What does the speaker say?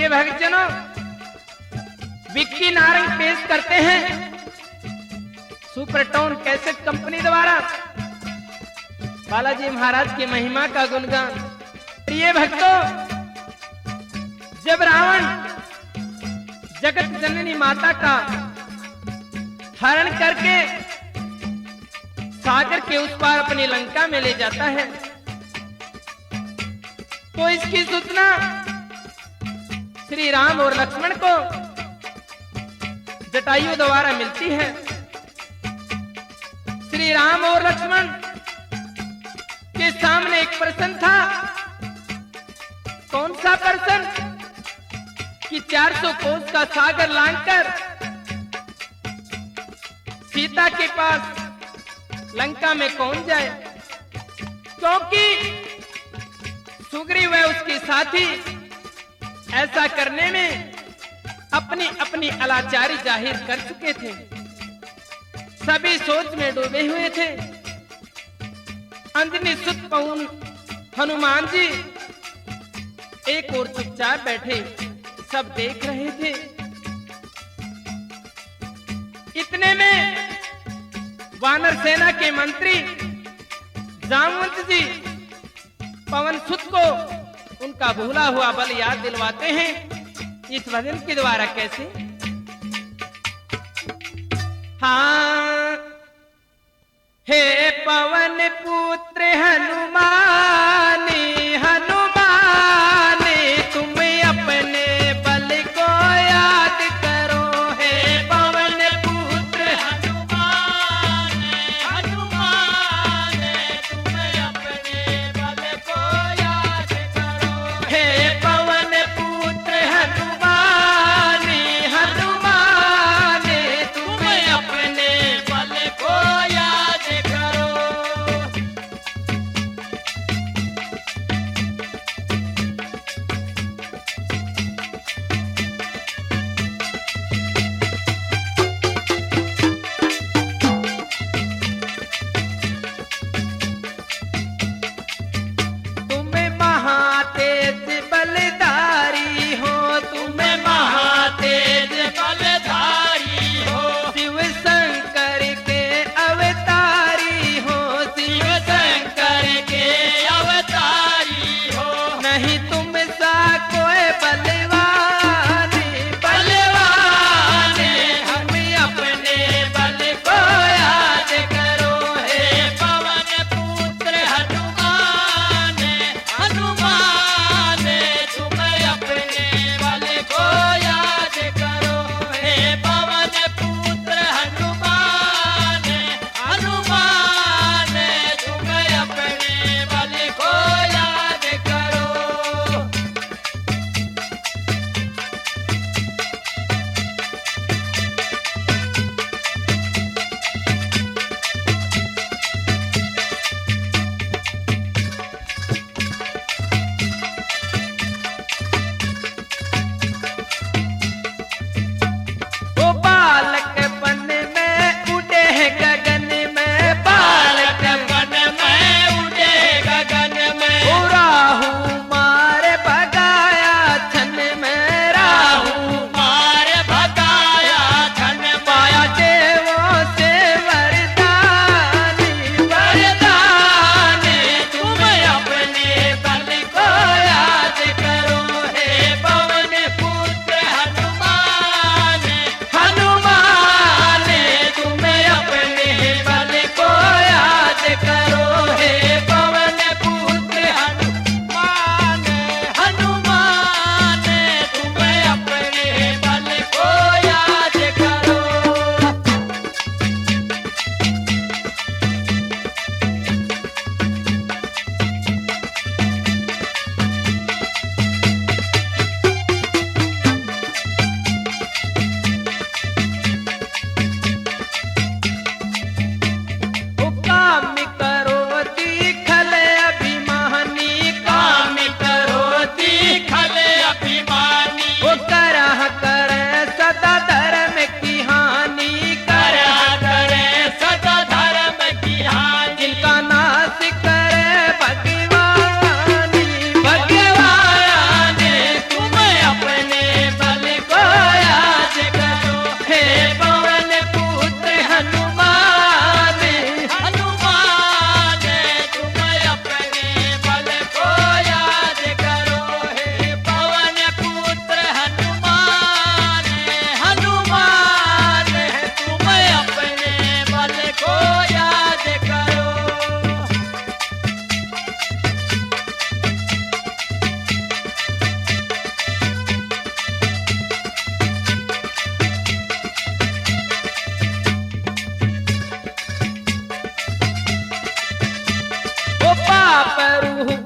प्रिय भक्तजनों, विक्की नारंग पेश करते हैं सुपरटोन कैसेट कंपनी द्वारा बालाजी महाराज की महिमा का गुणगान। प्रिय भक्तों, जब रावण जगत जननी माता का हरण करके सागर के उस पार अपनी लंका में ले जाता है, तो इसकी सूचना श्री राम और लक्ष्मण को जटायु द्वारा मिलती है। श्री राम और लक्ष्मण के सामने एक प्रश्न था। कौन सा प्रश्न? कि 400 कोस का सागर लांघकर सीता के पास लंका में कौन जाए, क्योंकि सुग्रीव व उसके साथी ऐसा करने में अपनी अपनी अलाचारी जाहिर कर चुके थे। सभी सोच में डूबे हुए थे। अंजनी सुत पवन हनुमान जी एक और चुपचाप बैठे, सब देख रहे थे। इतने में वानर सेना के मंत्री जामवंत जी पवन सुत को उनका भूला हुआ बल याद दिलवाते हैं इस भजन के द्वारा। कैसे? हाँ, हे पवन पुत्र हनुमानी हनुमानी, तुम अपने बल को याद करो। हे पवन पुत्र हनुमानी हनुमानी, तुम अपने बल को याद करो। हे पवन पुत्र हनुमानी हनुमानी, तुम अपने बल को याद करो। पावरू